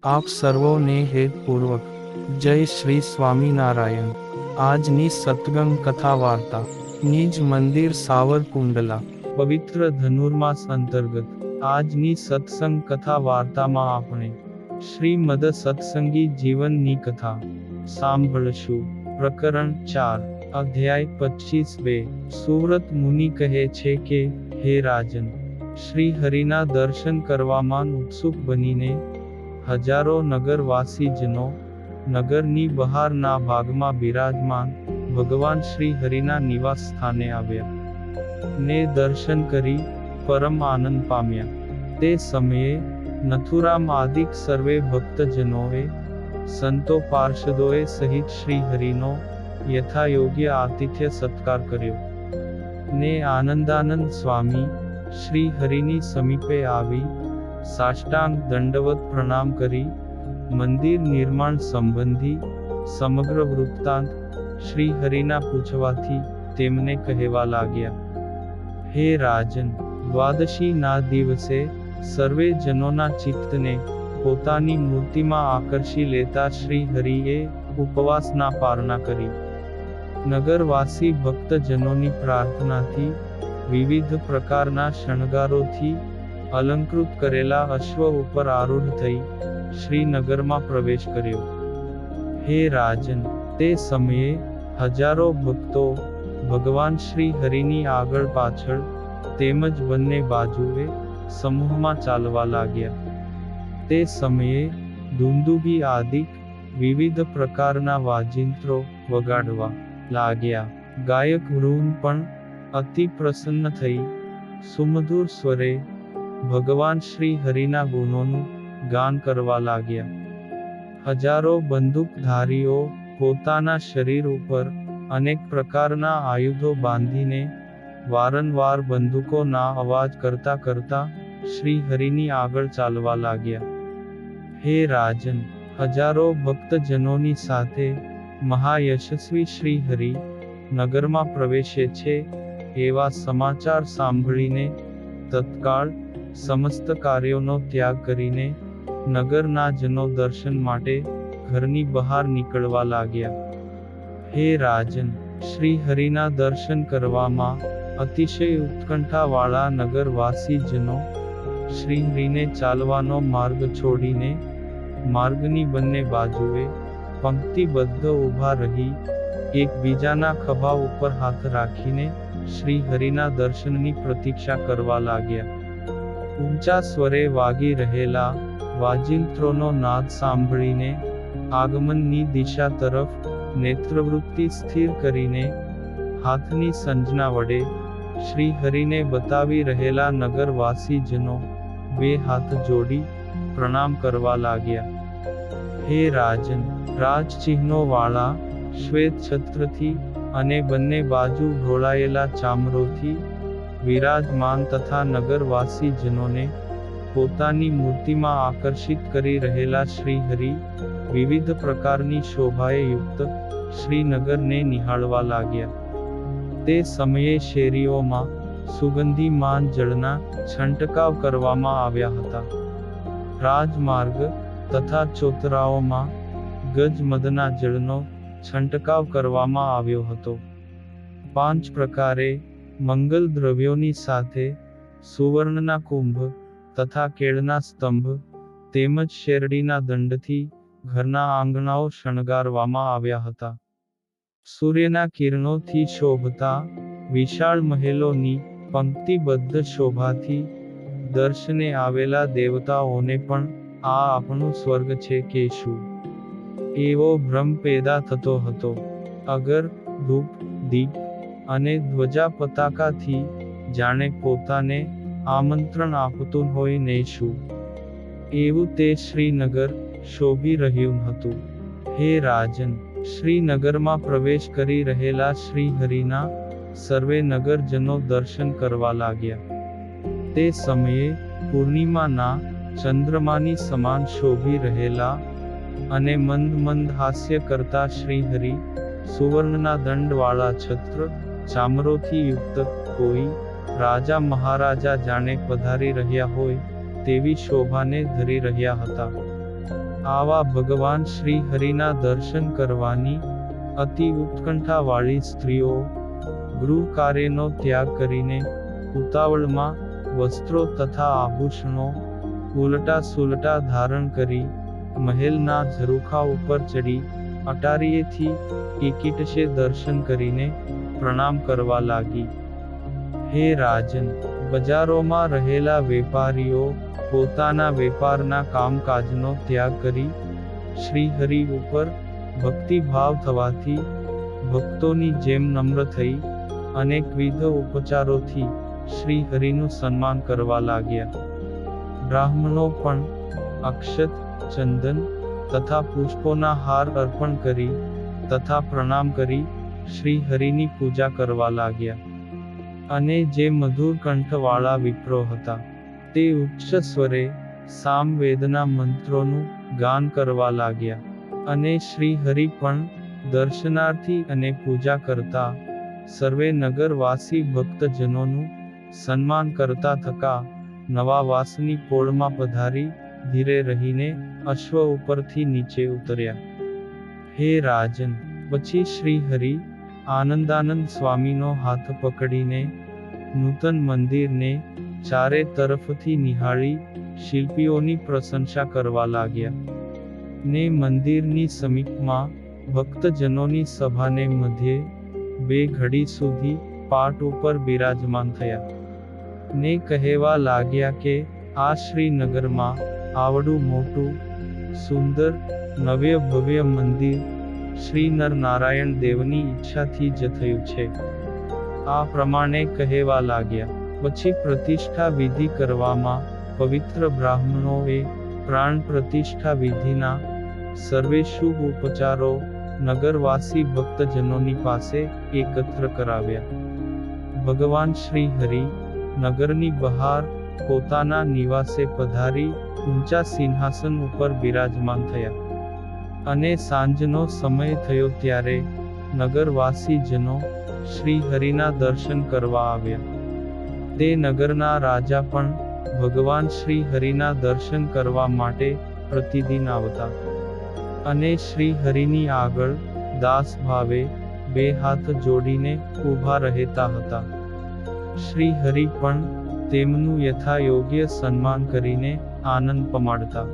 આપ સર્વોને હેતપૂર્વક જય શ્રી સ્વામિનારાયણ। આજની સત્સંગ કથા વાર્તા નિજ મંદિર સાવરકુંડલા પવિત્ર ધનુર્માસ અંતર્ગત આજની સત્સંગ કથા વાર્તામાં આપણે શ્રીમદ સત્સંગી જીવનની કથા સાંભળશું। પ્રકરણ 4 અધ્યાય 25 સુવ્રત મુનિ કહે છે કે, હે રાજન, શ્રી હરિના દર્શન કરવામાં ઉત્સુક બનીને હજારો નગરવાસીજનો નગરની બહારના ભાગમાં બિરાજમાન ભગવાન શ્રી હરિના નિવાસ સ્થાને આવ્યા ને દર્શન કરી પરમ આનંદ પામ્યા। તે સમયે નથુરામ આદિક સર્વે ભક્તજનોએ સંતો પાર્ષદોએ સહિત શ્રી હરિનો યથાયોગ્ય આતિથ્ય સત્કાર કર્યો ને આનંદાનંદ સ્વામી શ્રી હરિની સમીપે આવી સાષ્ટાંગ દંડવત પ્રણામ કરી મંદિર નિર્માણ સંબંધી સમગ્ર વૃત્તાંત શ્રી હરિના પૂછવાથી તેમને કહેવા લાગ્યા। હે રાજન, દ્વાદશી ના દિવસે સર્વે જનોના ચિત્તને પોતાની મૂર્તિમાં આકર્ષી લેતા શ્રી હરિએ ઉપવાસના પારણા કરી નગરવાસી ભક્તજનોની પ્રાર્થનાથી વિવિધ પ્રકારના શણગારોથી અલંકૃત કરેલા અશ્વ ઉપર આરૂઢ થઈ શ્રીનગરમાં પ્રવેશ કર્યો। હે રાજન, તે સમયે હજારો ભક્તો ભગવાન શ્રી હરિની આગળ પાછળ તેમજ બંને બાજુએ સમૂહમાં ચાલવા લાગ્યા। તે સમયે દુંદુભી આદિક વિવિધ પ્રકારના વાજિંત્રો વગાડવા લાગ્યા। ગાયક વૃંદ પણ અતિ પ્રસન્ન થઈ સુમધુર સ્વરે ભગવાન શ્રી હરિના ગુણોનું ગાન કરવા લાગ્યા। હજારો બંદૂકધારીઓ પોતાના શરીર ઉપર અનેક પ્રકારના આયુધો બાંધીને વારંવાર બંદૂકોના અવાજ કરતા કરતા શ્રી હરિની આગળ ચાલવા લાગ્યા। હે રાજન, હજારો ભક્તજનોની સાથે મહાયશસ્વી શ્રી હરિ નગરમાં પ્રવેશે છે એવા સમાચાર સાંભળીને તત્કાળ સમસ્ત કાર્યોનો ત્યાગ કરીને નગરના જનો દર્શન માટે ઘરની બહાર નીકળવા લાગ્યા। હે રાજન, શ્રી હરિના દર્શન કરવામાં અતિશય ઉત્કંઠાવાળા નગરવાસીજનો શ્રી હરિને ચાલવાનો માર્ગ છોડીને માર્ગની બંને બાજુએ પંક્તિબદ્ધ ઊભા રહી એકબીજાના ખભા ઉપર હાથ રાખીને શ્રી હરિના દર્શનની પ્રતીક્ષા કરવા લાગ્યા। ઊંચા સ્વરે વાગી રહેલા વાજિંત્રોનો નાદ સાંભળીને આગમનની દિશા તરફ નેત્રવૃત્તિ સ્થિર કરીને હાથની સંજ્ઞા વડે શ્રી હરિને બતાવી રહેલા નગરવાસીજનો બે હાથ જોડી પ્રણામ કરવા લાગ્યા। હે રાજન, રાજચિહ્નો વાળા શ્વેત છત્રથી અને બંને બાજુ ઢોળાયેલા ચામરોથી વિરાજમાન તથા નગરવાસીજનોને પોતાની મૂર્તિમાં આકર્ષિત કરી રહેલા શ્રી હરિ વિવિધ પ્રકારની શોભાએ યુક્ત શ્રીનગરને નિહાળવા લાગ્યા। તે સમયે શેરીઓમાં સુગંધીમાન જળના છંટકાવ કરવામાં આવ્યા હતા। રાજમાર્ગ તથા ચોતરાઓમાં ગજમદના જળનો છંટકાવ કરવામાં આવ્યો હતો। 5 પ્રકારે મંગલ દ્રવ્યોની સાથે સુવર્ણના કુંભ તથા કેળના સ્તંભ તેમજ શેરડીના દંડથી ઘરના આંગણાઓ શણગારવામાં આવ્યા હતા। સૂર્યના કિરણોથી શોભતા વિશાળ મહેલોની પંક્તિબદ્ધ શોભાથી દર્શને આવેલા દેવતાઓને પણ આ આપણું સ્વર્ગ છે કે શું એવો ભ્રમ પેદા થતો હતો। અગર, ધૂપ, દીપ અને ધ્વજા પતાકાથી જાણે પોતાને આમંત્રણ આપતું હોય ને શું એવું તે શ્રીનગર શોભી રહ્યું હતું। હે રાજન, શ્રીનગરમાં પ્રવેશ કરી રહેલા શ્રી હરિના સર્વે નગરજનો દર્શન કરવા લાગ્યા। તે સમયે પૂર્ણિમાના ચંદ્રમાની સમાન શોભી રહેલા અને મંદ મંદ હાસ્ય કરતા શ્રી હરિ સુવર્ણના દંડવાળા છત્ર ચામરોથી યુક્ત કોઈ રાજા મહારાજા જાણે પધારી રહ્યા હોય તેવી શોભાને ધરી રહ્યા હતા। આવા ભગવાન શ્રી હરિના દર્શન કરવાની અતિ ઉત્કંઠાવાળી સ્ત્રીઓ ગૃહ કાર્યનો ત્યાગ કરીને ઉતાવળમાં વસ્ત્રો તથા આભૂષણો ઉલટા સુલટા ધારણ કરી મહેલના ઝરૂખા ઉપર ચડી અટારીએથી કિકિટશે દર્શન કરીને પ્રણામ કરવા લાગી. હે રાજન, બજારોમાં રહેલા વેપારીઓ પોતાના વેપારના કામકાજનો ત્યાગ કરી શ્રીહરિ ઉપર ભક્તિભાવ થવાથી ભક્તોની જેમ નમ્ર થઈ અનેકવિધ ઉપચારોથી શ્રીહરિનું સન્માન કરવા લાગ્યા. બ્રાહ્મણો પણ અક્ષત, ચંદન તથા પુષ્પોના હાર અર્પણ કરી તથા પ્રણામ કરી શ્રીહરિની પૂજા કરવા લાગ્યા. અને જે મધુર કંઠવાળા વિપ્રો હતા તે ઉચ્ચ સ્વરે સામવેદના મંત્રોનું ગાન કરવા લાગ્યા. અને શ્રીહરિ પણ દર્શનાર્થી અને પૂજા કરતા સર્વે નગરવાસી ભક્તજનોનું સન્માન કરતા થકા નવા વાસની પોળમાં પધારી ધીરે રહીને અશ્વ ઉપરથી નીચે ઉતર્યા. હે રાજન, પછી શ્રીહરિ આનંદાનંદ સ્વામીનો હાથ પકડીને નૂતન મંદિરને ચારે તરફથી નિહાળી શિલ્પીઓની પ્રશંસા કરવા લાગ્યા. ને મંદિરની સમીપમાં ભક્તજનોની સભાને મધ્યે 2 ઘડી સુધી પાટ ઉપર બિરાજમાન થયા. ને કહેવા લાગ્યા કે આ શ્રીનગરમાં આવડું મોટું સુંદર નવ્ય ભવ્ય મંદિર શ્રી નરનારાયણ દેવની ઈચ્છાથી જ થયું છે. આ પ્રમાણે કહેવા લાગ્યા. પછી પ્રતિષ્ઠા વિધિ કરવામાં પવિત્ર બ્રાહ્મણોએ પ્રાણ પ્રતિષ્ઠા વિધિના સર્વે શુભ ઉપચારો નગરવાસી ભક્તજનોની પાસે એકત્ર કરાવ્યા. ભગવાન શ્રી હરિ નગરની બહાર પોતાના નિવાસે પધારી ઊંચા સિંહાસન ઉપર બિરાજમાન થયા. અને સાંજનો સમય થયો ત્યારે નગરવાસીજનો શ્રી હરિના દર્શન કરવા આવ્યા. તે નગરના રાજા પણ ભગવાન શ્રી હરિના દર્શન કરવા માટે પ્રતિદિન આવતા. અને શ્રી હરિની આગળ દાસ ભાવે 2 હાથ જોડીને ઊભા રહેતા હતા. શ્રી હરિ પણ તેમનું યથાયોગ્ય સન્માન કરીને આનંદ પમાડતા.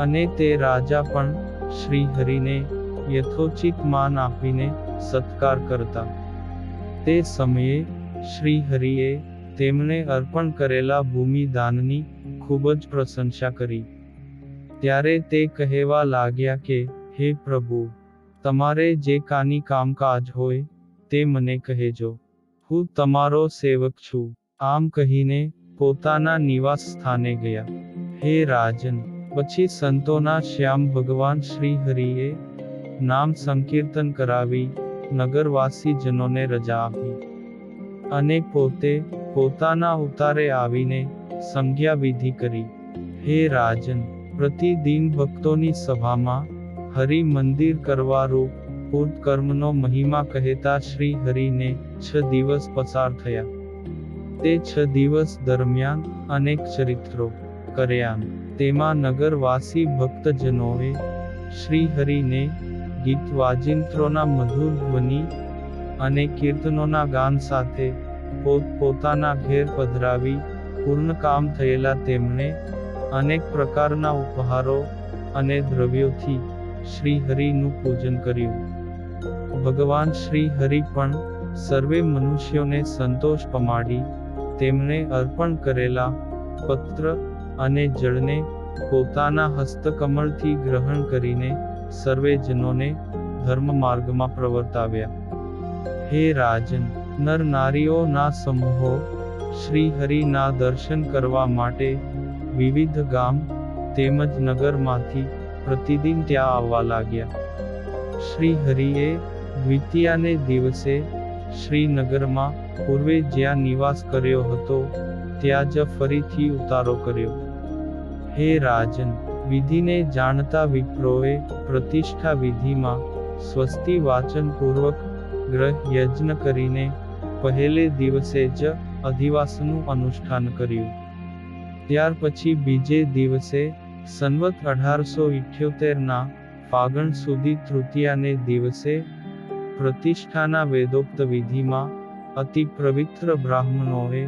અને તે રાજા પણ શ્રી હરિને યથોચિત માન આપીને સત્કાર કરતા. તે સમયે શ્રી હરિએ તેમને અર્પણ કરેલા ભૂમિદાનની ખૂબ જ પ્રશંસા કરી. ત્યારે તે કહેવા લાગ્યા કે હે પ્રભુ, તમારે જે કાની કામકાજ હોય તે મને કહેજો, હું તમારો સેવક છું. આમ કહીને પોતાના નિવાસ સ્થાને ગયા. હે રાજન, પછી સંતોના શ્યામ ભગવાન શ્રી હરિએ નામ સંકીર્તન કરાવી નગરવાસીજનોને રજા આપી. અને પોતે પોતાના ઉતારે આવીને સંજ્ઞા વિધિ કરી. હે રાજન, પ્રતિદિન ભક્તોની સભામાં હરિ મંદિર કરવા રૂપ પૂર્ત કર્મનો મહિમા કહેતા શ્રી હરિને 6 દિવસ પસાર થયા. તે 6 દિવસ દરમિયાન અનેક ચરિત્રો કર્યા. તેમાં નગરવાસી ભક્તજનોએ શ્રી હરિને ગીત વાજિંત્રોના મધુર ધ્વનિ અને કીર્તનોના ગાન સાથે પોતાના ઘેર પધરાવી પૂર્ણ કામ થયેલા તેમણે અનેક પ્રકારના ઉપહારો અને દ્રવ્યોથી શ્રી હરિનું પૂજન કર્યું. ભગવાન શ્રી હરિ પણ સર્વે મનુષ્યોને સંતોષ પમાડી તેમણે અર્પણ કરેલા પત્ર અને જળને પોતાના હસ્તકમળથી ગ્રહણ કરીને સર્વે જનોને ધર્મ માર્ગમાં પ્રવર્તાવ્યા. હે રાજન, નર નારીઓના સમૂહો શ્રી હરિના દર્શન કરવા માટે વિવિધ ગામ તેમજ નગરમાંથી પ્રતિદિન ત્યાં આવવા લાગ્યા. શ્રી હરિએ દ્વિતીયાને દિવસે શ્રીનગરમાં પૂર્વે જ્યાં નિવાસ કર્યો હતો ત્યાં જ ફરીથી ઉતારો કર્યો. હે રાજન, વિધિને જાણતા વિપ્રોએ પ્રતિષ્ઠા વિધિમાં સ્વસ્તિ વાચન પૂર્વક ગ્રહ યજ્ઞ કરીને પહેલે દિવસે જ અધિવાસનું અનુષ્ઠાન કર્યું. ત્યાર પછી બીજે દિવસે સંવત 1878 ફાગણ સુધી તૃતીયાને દિવસે પ્રતિષ્ઠાના વેદોક્ત વિધિમાં અતિ પવિત્ર બ્રાહ્મણોએ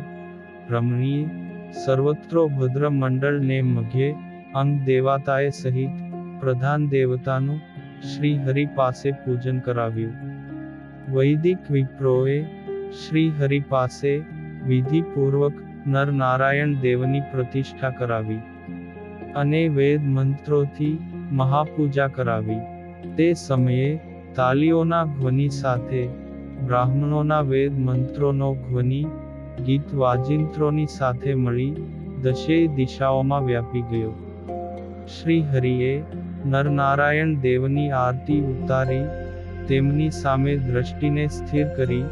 રમણીય સર્વત્રો ભદ્ર મંડળ ને મધ્યે અંગ દેવતાએ સહિત પ્રધાન દેવતાનું શ્રી હરિ પાસે પૂજન કરાવ્યું. વૈદિક વિપ્રોએ શ્રી હરિ પાસે વિધિપૂર્વક નર નારાયણ દેવની પ્રતિષ્ઠા કરાવી અને વેદ મંત્રોથી મહાપૂજા કરાવી. તે સમયે તાલીઓના ધ્વનિ સાથે બ્રાહ્મણોના વેદ મંત્રોનો ધ્વનિ ગીત વાજિંત્રોની સાથે મળી દશેય દિશાઓમાં વ્યાપી ગયો. શ્રી હરિએ નરનારાયણ દેવની આરતી ઉતારી તેમની સામે દ્રષ્ટિને સ્થિર કરી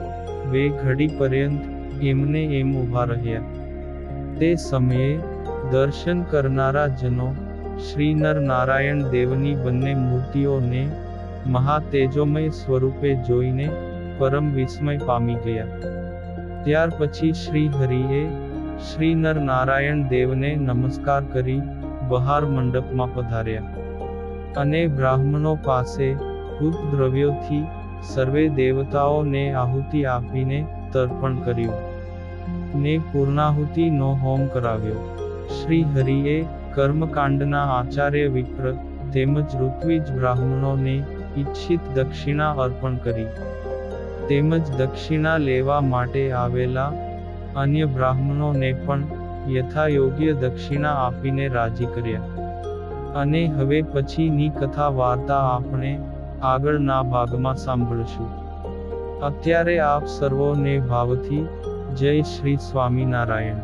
2 ઘડી પર્યંત એમને એમ ઊભા રહ્યા. તે સમયે દર્શન કરનારા જનો શ્રી નરનારાયણ દેવની બંને મૂર્તિઓને મહાતેજોમય સ્વરૂપે જોઈને પરમ વિસ્મય પામી ગયા. ત્યાર પછી શ્રી હરિએ શ્રી નરનારાયણ દેવને નમસ્કાર કરી બહાર મંડપમાં પધાર્યા અને બ્રાહ્મણો પાસે ભૂત દ્રવ્યોથી સર્વે દેવતાઓને આહુતિ આપીને તર્પણ કર્યું ને પૂર્ણાહુતિનો હોમ કરાવ્યો. શ્રી હરિએ કર્મકાંડના આચાર્ય વિપ્ર તેમજ ઋત્વિજ બ્રાહ્મણોને ઈચ્છિત દક્ષિણા અર્પણ કરી તેમજ દક્ષિણા લેવા માટે આવેલા અન્ય બ્રાહ્મણોને પણ યથાયોગ્ય દક્ષિણા આપીને રાજી કર્યા. અને હવે પછીની કથા વાર્તા આપણે આગળના ભાગમાં સાંભળશું. અત્યારે આપ સર્વોને ભાવથી જય શ્રી સ્વામિનારાયણ.